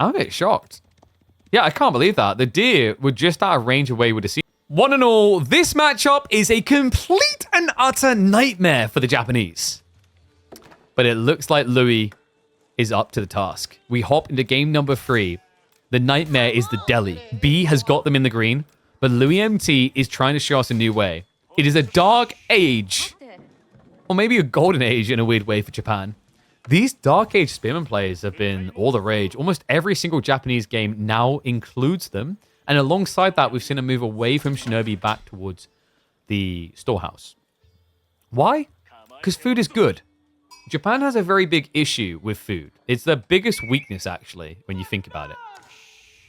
I'm a bit shocked. Yeah, I can't believe that. The deer were just out of range away with the sea. One and all, this matchup is a complete and utter nightmare for the Japanese. But it looks like Louis is up to the task. We hop into game number 3. The nightmare is the deli. B has got them in the green, but Louis MT is trying to show us a new way. It is a dark age, or maybe a golden age in a weird way for Japan. These Dark Age Spearman plays have been all the rage. Almost every single Japanese game now includes them. And alongside that, we've seen a move away from Shinobi back towards the storehouse. Why? Because food is good. Japan has a very big issue with food. It's their biggest weakness, actually, when you think about it.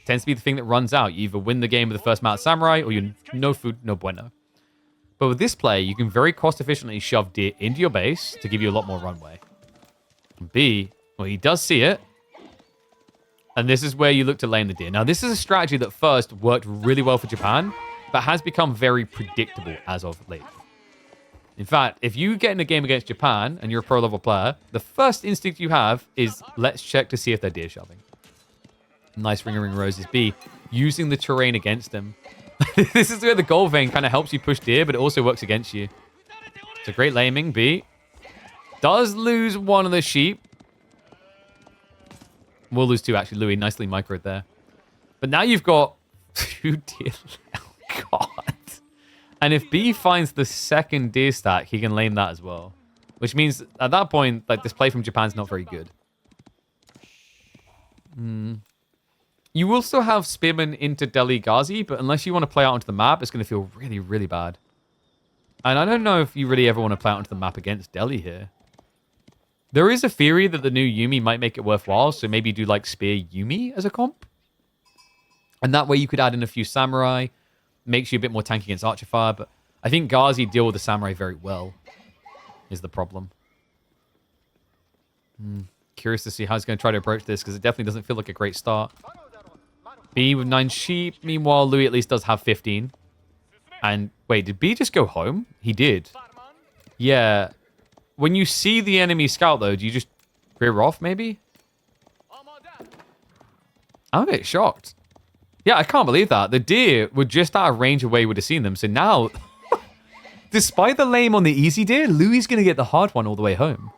It tends to be the thing that runs out. You either win the game with the first Mount Samurai, or you no food, no bueno. But with this play, you can very cost efficiently shove deer into your base to give you a lot more runway. B, well, he does see it. And this is where you look to lane the deer. Now, this is a strategy that first worked really well for Japan, but has become very predictable as of late. In fact, if you get in a game against Japan and you're a pro-level player, the first instinct you have is, let's check to see if they're deer shoving. Nice Ring of Ring Roses. B, using the terrain against them. This is where the gold vein kind of helps you push deer, but it also works against you. It's a great laming. B does lose one of the sheep. We'll lose 2, actually. Louis, nicely microed there. But now you've got 2 deer. Oh, God. And if B finds the second deer stack, he can lame that as well. Which means, at that point, like, this play from Japan's not very good. You will still have Spearman into Delhi Ghazi, but unless you want to play out onto the map, it's going to feel really, really bad. And I don't know if you really ever want to play out onto the map against Delhi here. There is a theory that the new Yumi might make it worthwhile, so maybe do like Spear Yumi as a comp. And that way you could add in a few Samurai, makes you a bit more tanky against Archer Fire, but I think Ghazi deal with the Samurai very well, is the problem. Curious to see how he's going to try to approach this, because it definitely doesn't feel like a great start. B with 9 sheep, meanwhile Louis at least does have 15. And wait, did B just go home? He did. Yeah. When you see the enemy scout, though, do you just rear off, maybe? I'm a bit shocked. Yeah, I can't believe that. The deer were just out of range away would have seen them. So now, despite the lame on the easy deer, Louis is going to get the hard one all the way home.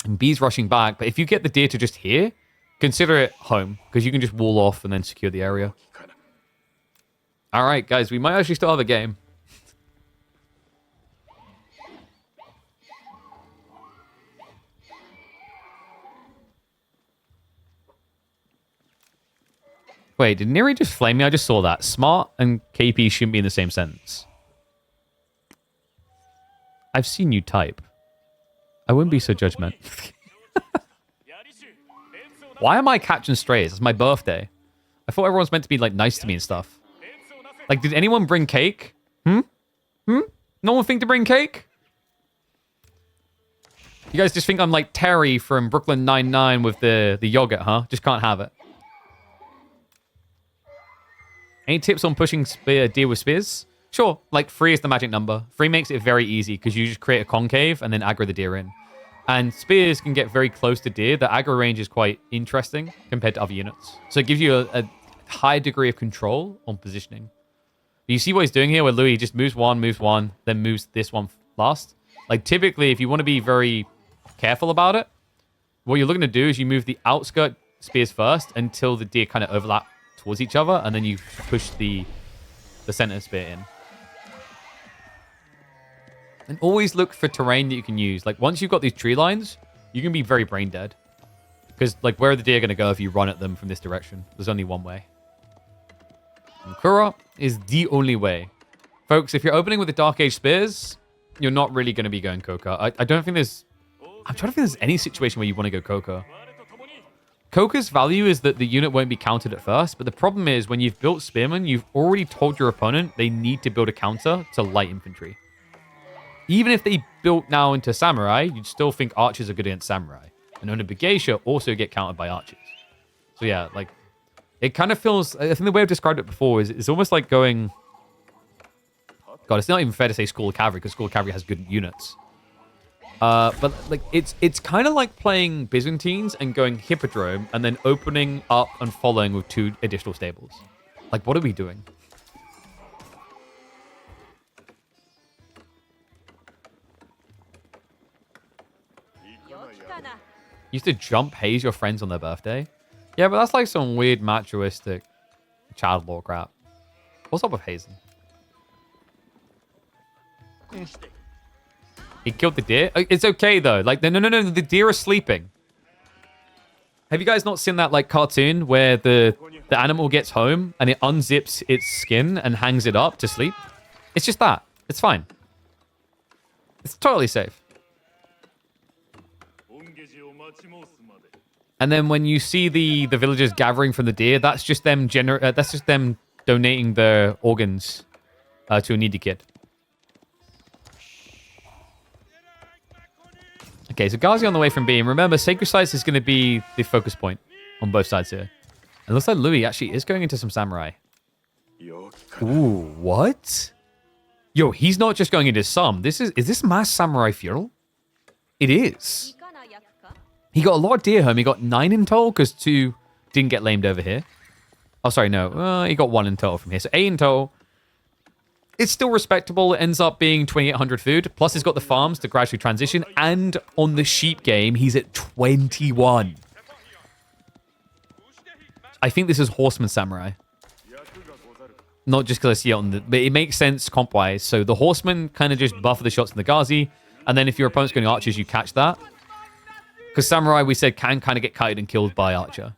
And B's rushing back. But if you get the deer to just here, consider it home. Because you can just wall off and then secure the area. All right, guys, we might actually still have a game. Wait, did Neri just flame me? I just saw that. Smart and KP shouldn't be in the same sentence. I've seen you type. I wouldn't be so judgmental. Why am I catching strays? It's my birthday. I thought everyone's meant to be like nice to me and stuff. Like, did anyone bring cake? No one think to bring cake? You guys just think I'm like Terry from Brooklyn Nine-Nine with the yogurt, huh? Just can't have it. Any tips on pushing deer with spears? Sure, like 3 is the magic number. 3 makes it very easy because you just create a concave and then aggro the deer in. And spears can get very close to deer. The aggro range is quite interesting compared to other units. So it gives you a high degree of control on positioning. You see what he's doing here where Louis just moves one, then moves this one last. Like typically, if you want to be very careful about it, what you're looking to do is you move the outskirt spears first until the deer kind of overlap towards each other, and then you push the center spear in. And always look for terrain that you can use. Like, once you've got these tree lines, you can be very brain dead. Because, like, where are the deer going to go if you run at them from this direction? There's only one way. And Kura is the only way. Folks, if you're opening with the Dark Age Spears, you're not really going to be going Koka. I don't think there's... I'm trying to think there's any situation where you want to go Koka. Koka's value is that the unit won't be countered at first, but the problem is when you've built Spearmen, you've already told your opponent they need to build a counter to light infantry. Even if they built now into Samurai, you'd still think archers are good against Samurai. And Onibugeisha also get countered by archers. So yeah, like, it kind of feels... I think the way I've described it before is it's almost like going... God, it's not even fair to say School of Cavalry, because School of Cavalry has good units. But like it's kind of like playing Byzantines and going Hippodrome and then opening up and following with 2 additional stables. Like, what are we doing? Used to jump haze your friends on their birthday. Yeah, but that's like some weird machoistic child law crap. What's up with hazing? He killed the deer. It's okay though. Like no, the deer are sleeping. Have you guys not seen that like cartoon where the animal gets home and it unzips its skin and hangs it up to sleep? It's just that. It's fine. It's totally safe. And then when you see the villagers gathering from the deer, that's just them donating their organs to a needy kid. Okay, so Ghazi on the way from B. And remember, Sacred Sites is going to be the focus point on both sides here. It looks like Louis actually is going into some samurai. Ooh, what? Yo, he's not just going into some. Is this mass samurai feudal? It is. He got a lot of deer home. He got 9 in total because 2 didn't get lamed over here. Oh, sorry, no. He got 1 in total from here. So 8 in total. It's still respectable. It ends up being 2,800 food. Plus, he's got the farms to gradually transition. And on the sheep game, he's at 21. I think this is Horseman Samurai. Not just because I see it on the... But it makes sense comp-wise. So the Horseman kind of just buffer the shots in the Ghazi. And then if your opponent's going Archers, you catch that. Because Samurai, we said, can kind of get kited and killed by Archer.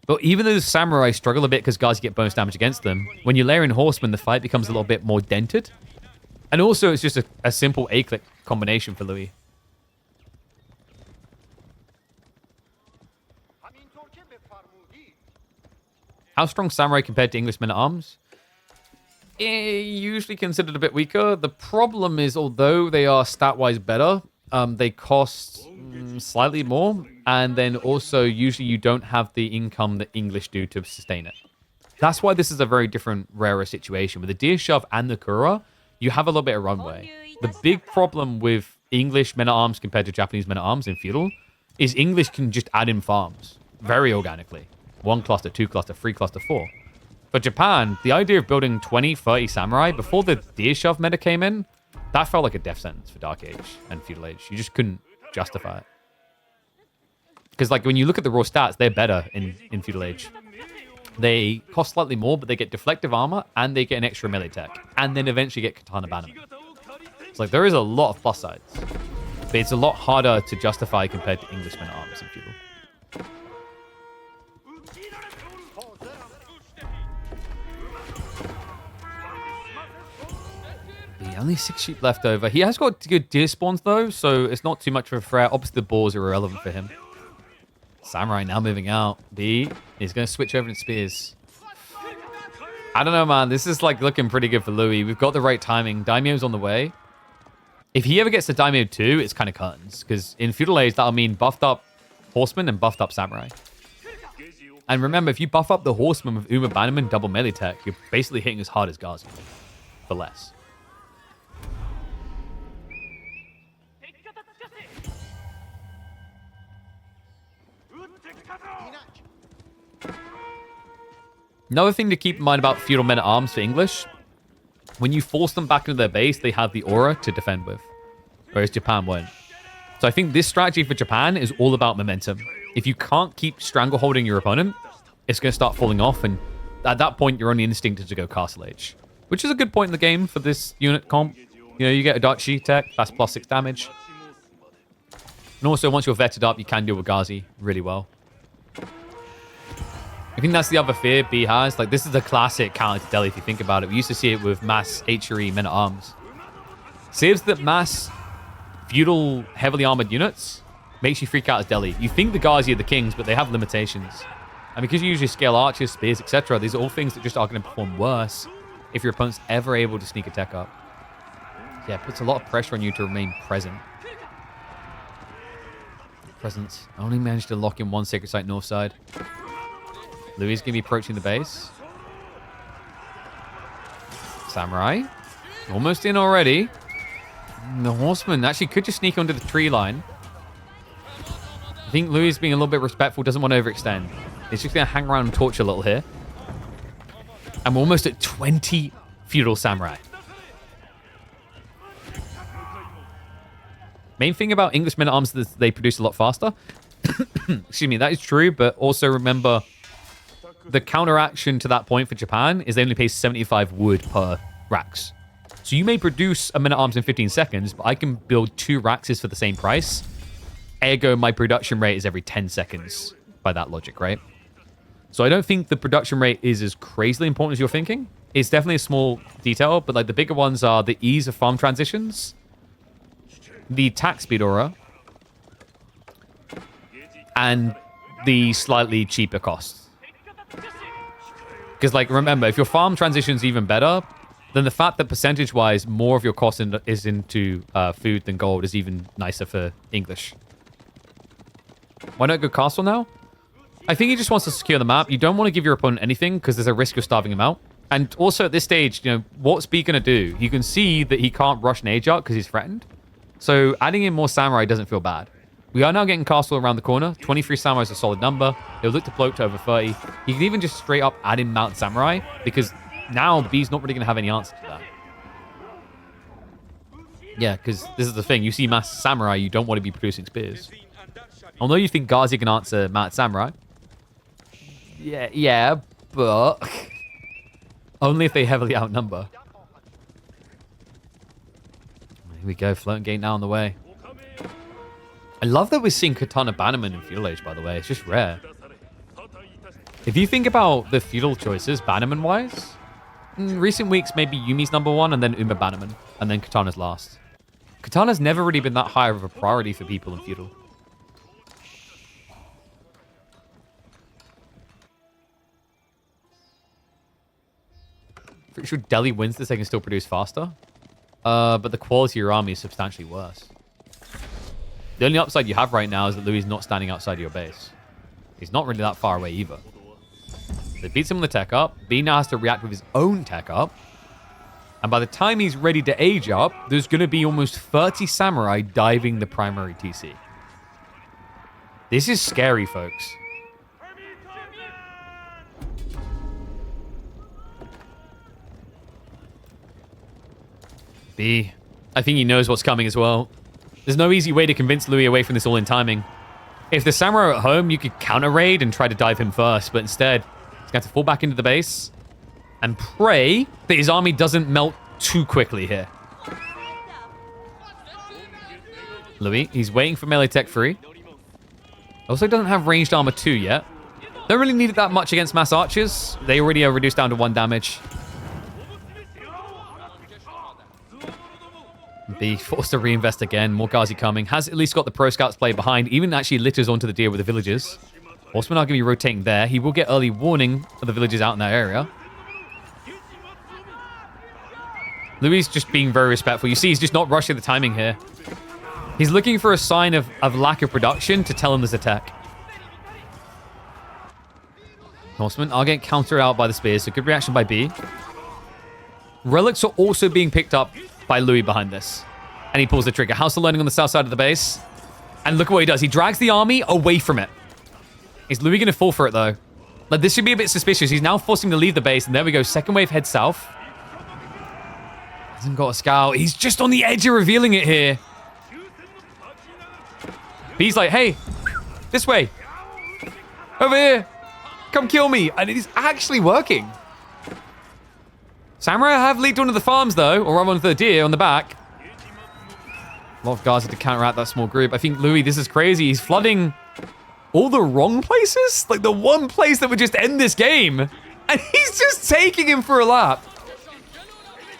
But even though the Samurai struggle a bit because Ghazi get bonus damage against them, when you layer in Horseman, the fight becomes a little bit more dented. And also, it's just a simple A-click combination for Louis. How strong Samurai compared to English men-at-arms? Usually considered a bit weaker. The problem is, although they are stat-wise better, they cost slightly more, and then also usually you don't have the income that English do to sustain it. That's why this is a very different, rarer situation. With the Deer Shove and the Kura, you have a little bit of runway. The big problem with English men-at-arms compared to Japanese men-at-arms in feudal is English can just add in farms very organically. 1 cluster, 2 cluster, 3 cluster, 4. For Japan, the idea of building 20, 30 samurai before the Deer Shove meta came in, that felt like a death sentence for Dark Age and Feudal Age. You just couldn't justify it. Because like when you look at the raw stats, they're better in Feudal Age. They cost slightly more, but they get deflective armor and they get an extra melee tech. And then eventually get katana bannerman. It's like there is a lot of plus sides. But it's a lot harder to justify compared to English men-at-arms in Feudal. Only 6 sheep left over. He has got good deer spawns, though, so it's not too much of a threat. Obviously, the boars are irrelevant for him. Samurai now moving out. B is going to switch over to spears. I don't know, man. This is like looking pretty good for Louis. We've got the right timing. Daimyo's on the way. If he ever gets to Daimyo 2, it's kind of curtains. Because in Feudal Age, that'll mean buffed up Horseman and buffed up Samurai. And remember, if you buff up the Horseman with Uma Bannerman double melee tech, you're basically hitting as hard as Ghazi. For less. Another thing to keep in mind about feudal men-at-arms for English, when you force them back into their base, they have the aura to defend with, whereas Japan won't. So I think this strategy for Japan is all about momentum. If you can't keep strangleholding your opponent, it's going to start falling off, and at that point, your only instinct is to go Castle Age, which is a good point in the game for this unit comp. You know, you get a Dark Shi tech, that's +6 damage. And also, once you're vetted up, you can deal with Ghazi really well. I think that's the other fear B has. Like, this is a classic counter to Delhi if you think about it. We used to see it with mass HRE men-at-arms. Saves that mass feudal heavily armored units makes you freak out as Delhi. You think the Ghazi are the kings, but they have limitations. And because you usually scale archers, spears, etc., these are all things that just are going to perform worse if your opponent's ever able to sneak a tech up. Yeah, it puts a lot of pressure on you to remain present. Presence. Only managed to lock in 1 Sacred Site north side. Louis is going to be approaching the base. Samurai. Almost in already. The Horseman actually could just sneak onto the tree line. I think Louis is being a little bit respectful, doesn't want to overextend. He's just going to hang around and torch a little here. And we're almost at 20 Feudal Samurai. Main thing about English men-at-arms is that they produce a lot faster. Excuse me, that is true, but also remember the counteraction to that point for Japan is they only pay 75 wood per racks. So you may produce a men-at-arms in 15 seconds, but I can build 2 racks for the same price. Ergo, my production rate is every 10 seconds by that logic, right? So I don't think the production rate is as crazily important as you're thinking. It's definitely a small detail, but like the bigger ones are the ease of farm transitions, the attack speed aura, and the slightly cheaper costs. Because like, remember, if your farm transition's even better, then the fact that percentage-wise more of your cost is into food than gold is even nicer for English. Why not go castle now? I think he just wants to secure the map. You don't want to give your opponent anything because there's a risk of starving him out. And also at this stage, you know, what's B going to do? You can see that he can't rush an age out because he's threatened. So adding in more samurai doesn't feel bad. We are now getting castle around the corner. 23 samurai is a solid number. He'll look to float to over 30. You can even just straight up add in Mount Samurai because now B's not really going to have any answer to that. Yeah, because this is the thing. You see Mass Samurai, you don't want to be producing spears. Although you think Ghazi can answer Mount Samurai. Yeah, but only if they heavily outnumber. Here we go, floating gate now on the way. I love that we're seeing Katana Bannerman in Feudal Age, by the way. It's just rare. If you think about the feudal choices, Bannerman-wise, in recent weeks, maybe Yumi's #1 and then Uma Bannerman, and then Katana's last. Katana's never really been that high of a priority for people in Feudal. Pretty sure Delhi wins this, they can still produce faster. But the quality of your army is substantially worse. The only upside you have right now is that Louis is not standing outside of your base. He's not really that far away either. They beats him on the tech up. B now has to react with his own tech up. And by the time he's ready to age up, there's going to be almost 30 samurai diving the primary TC. This is scary, folks. B, I think he knows what's coming as well. There's no easy way to convince Louis away from this all-in timing. If the samurai are at home, you could counter-raid and try to dive him first, but instead, he's going to have to fall back into the base and pray that his army doesn't melt too quickly here. Louis, he's waiting for melee tech 3. Also doesn't have ranged armor 2 yet. Don't really need it that much against mass archers. They already are reduced down to 1 damage. B forced to reinvest again. More Ghazi coming. Has at least got the pro scouts play behind. Even actually litters onto the deer with the villagers. Horsemen are going to be rotating there. He will get early warning of the villagers out in that area. Louis just being very respectful. You see, he's just not rushing the timing here. He's looking for a sign of lack of production to tell him there's a tech. Horsemen are getting countered out by the spears, so good reaction by B. Relics are also being picked up by Louis behind this. And he pulls the trigger. House of Learning on the south side of the base. And look at what he does. He drags the army away from it. Is Louis going to fall for it, though? Like, this should be a bit suspicious. He's now forcing him to leave the base. And there we go. Second wave heads south. Hasn't got a scout. He's just on the edge of revealing it here. He's like, hey, this way. Over here. Come kill me. And it is actually working. Samurai have leaked onto the farms, though, or onto the deer on the back. A lot of Ghazi to counteract that small group. I think Louis, this is crazy. He's flooding all the wrong places. Like the one place that would just end this game. And he's just taking him for a lap.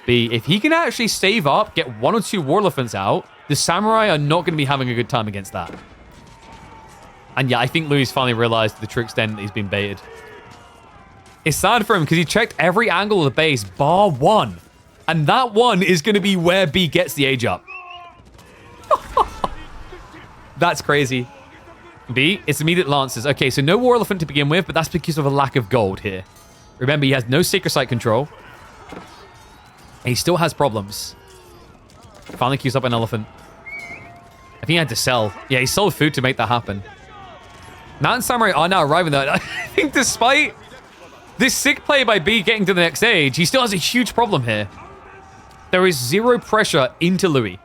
B, if he can actually save up, get 1 or 2 war elephants out, the samurai are not going to be having a good time against that. And yeah, I think Louis finally realized to the true extent that he's been baited. It's sad for him because he checked every angle of the base bar 1. And that 1 is going to be where B gets the age up. That's crazy. B, it's immediate lances. Okay, so no war elephant to begin with, but that's because of a lack of gold here. Remember, he has no sacred site control. And he still has problems. Finally queues up an elephant. I think he had to sell. Yeah, he sold food to make that happen. Mountain Samurai are now arriving though. I think despite this sick play by B getting to the next stage, he still has a huge problem here. There is zero pressure into Louis.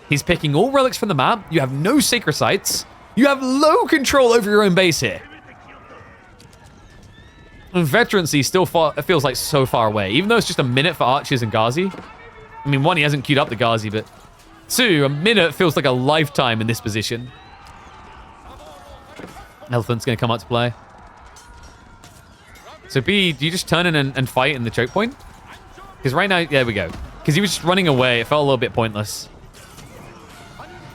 He's picking all relics from the map. You have no sacred sites. You have low control over your own base here. And veterancy still feels like so far away, even though it's just a minute for Archers and Ghazi. I mean, one, he hasn't queued up the Ghazi, but two, a minute feels like a lifetime in this position. Elephant's going to come out to play. So B, do you just turn in and fight in the choke point? Because right now, yeah, there we go. Because he was just running away. It felt a little bit pointless.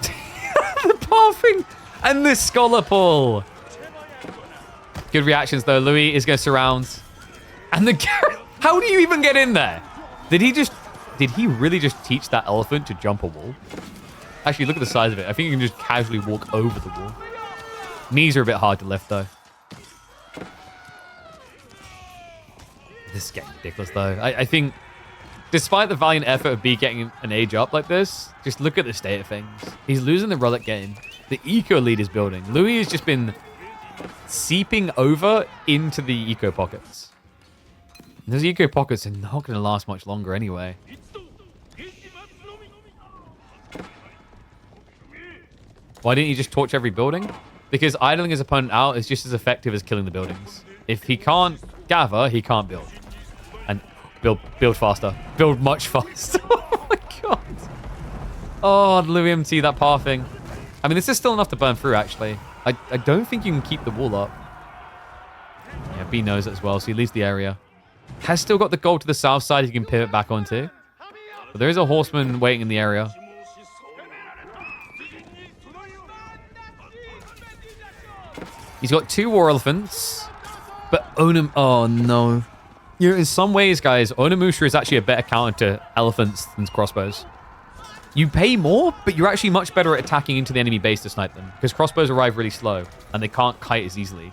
The pathing and the scholar pull. Good reactions though. Louis is going to surround. And the how do you even get in there? Did he really just teach that elephant to jump a wall? Actually, look at the size of it. I think you can just casually walk over the wall. Knees are a bit hard to lift though. This is getting ridiculous though. I think despite the valiant effort of B getting an age up like this, just look at the state of things. He's losing the relic game. The eco lead is building. Louis has just been seeping over into the eco pockets. And those eco pockets are not going to last much longer anyway. Why didn't you just torch every building? Because idling his opponent out is just as effective as killing the buildings. If he can't gather, he can't build. And build faster. Build much faster. Oh my god. Oh, Louis MT, that pathing. I mean, this is still enough to burn through, actually. I don't think you can keep the wall up. Yeah, B knows it as well, so he leaves the area. Has still got the gold to the south side he can pivot back onto. But there is a horseman waiting in the area. He's got 2 war elephants. But Onam... Oh, no. You know, in some ways, guys, Onimusha is actually a better counter to elephants than crossbows. You pay more, but you're actually much better at attacking into the enemy base to snipe them. Because crossbows arrive really slow, and they can't kite as easily.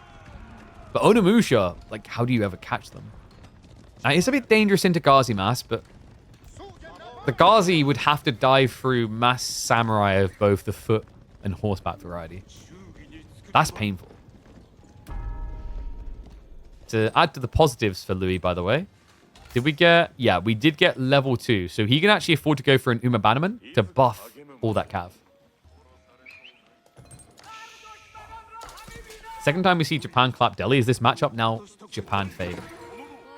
But Onimusha, like, how do you ever catch them? Now, it's a bit dangerous into Ghazi mass, but the Ghazi would have to dive through mass samurai of both the foot and horseback variety. That's painful. To add to the positives for Louis, by the way, did we get... Yeah, we did get level 2. So he can actually afford to go for an Uma Bannerman to buff all that cav. Second time we see Japan clap Delhi. Is this matchup now Japan favored?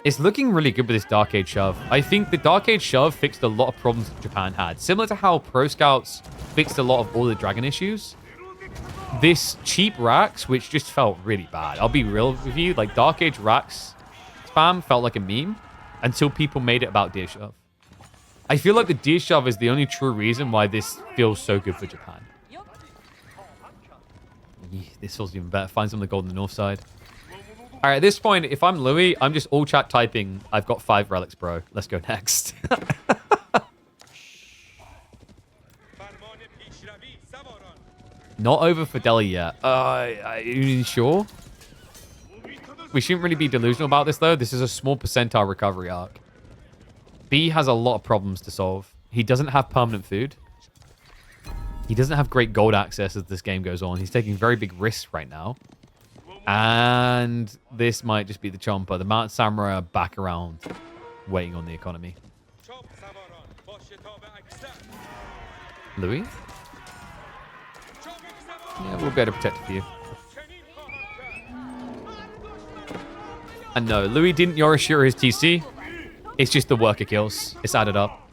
It's looking really good with this Dark Age Shove. I think the Dark Age Shove fixed a lot of problems that Japan had. Similar to how Pro Scouts fixed a lot of all the Dragon issues. This cheap Rax, which just felt really bad. I'll be real with you. Like, Dark Age Rax spam felt like a meme until people made it about Deer Shove. I feel like the Deer Shove is the only true reason why this feels so good for Japan. This feels even better. Find some of the gold on the north side. All right, at this point, if I'm Louis, I'm just all chat typing, I've got 5 relics, bro. Let's go next. Not over for Delhi yet. Are you sure? We shouldn't really be delusional about this, though. This is a small percentile recovery arc. B has a lot of problems to solve. He doesn't have permanent food. He doesn't have great gold access as this game goes on. He's taking very big risks right now. And this might just be the chomper. The Mount Samurai are back around, waiting on the economy. Louis? Yeah, we'll be able to protect a few. And no, Louis didn't Yorishiro his TC. It's just the worker kills. It's added up.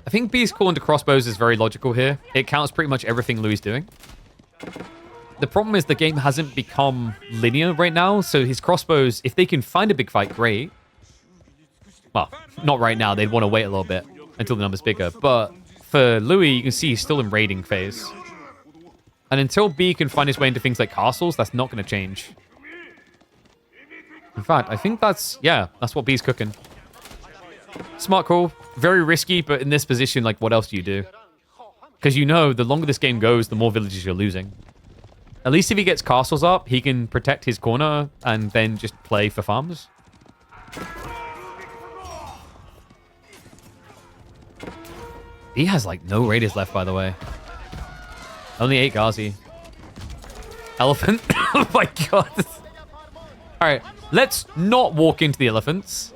I think B's call into crossbows is very logical here. It counts pretty much everything Louis is doing. The problem is the game hasn't become linear right now, so his crossbows, if they can find a big fight, great. Well, not right now. They'd want to wait a little bit until the number's bigger. But for Louis, you can see he's still in raiding phase. And until B can find his way into things like castles, that's not going to change. In fact, I think that's what B's cooking. Smart call. Very risky, but in this position, like, what else do you do? Because you know, the longer this game goes, the more villages you're losing. At least if he gets castles up, he can protect his corner and then just play for farms. He has, like, no radius left, by the way. Only 8 Ghazi. Elephant. Oh, my God. All right, let's not walk into the elephants.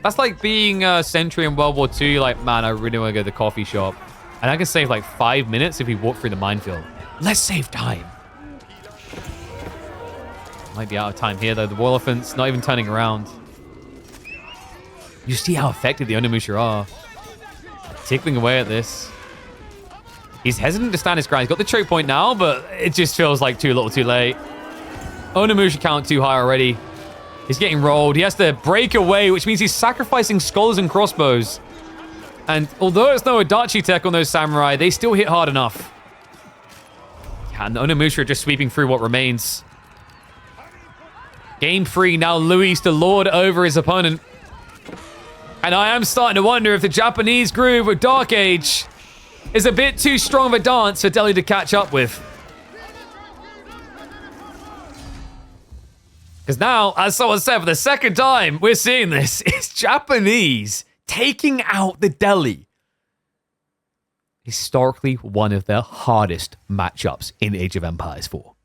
That's like being a sentry in World War II. Like, man, I really want to go to the coffee shop. And I can save like 5 minutes if we walk through the minefield. Let's save time. Might be out of time here, though. The war elephant's not even turning around. You see how effective the Onimusha are. Tickling away at this. He's hesitant to stand his ground. He's got the choke point now, but it just feels like too little too late. Onimusha count too high already. He's getting rolled. He has to break away, which means he's sacrificing skulls and crossbows. And although it's no Adachi tech on those samurai, they still hit hard enough. Yeah, and the Onimusha are just sweeping through what remains. Game 3, now Luis to lord over his opponent. And I am starting to wonder if the Japanese groove with Dark Age is a bit too strong of a dance for Delhi to catch up with. Because now, as someone said, for the second time, we're seeing this. It's Japanese taking out the Delhi. Historically, one of their hardest matchups in Age of Empires 4.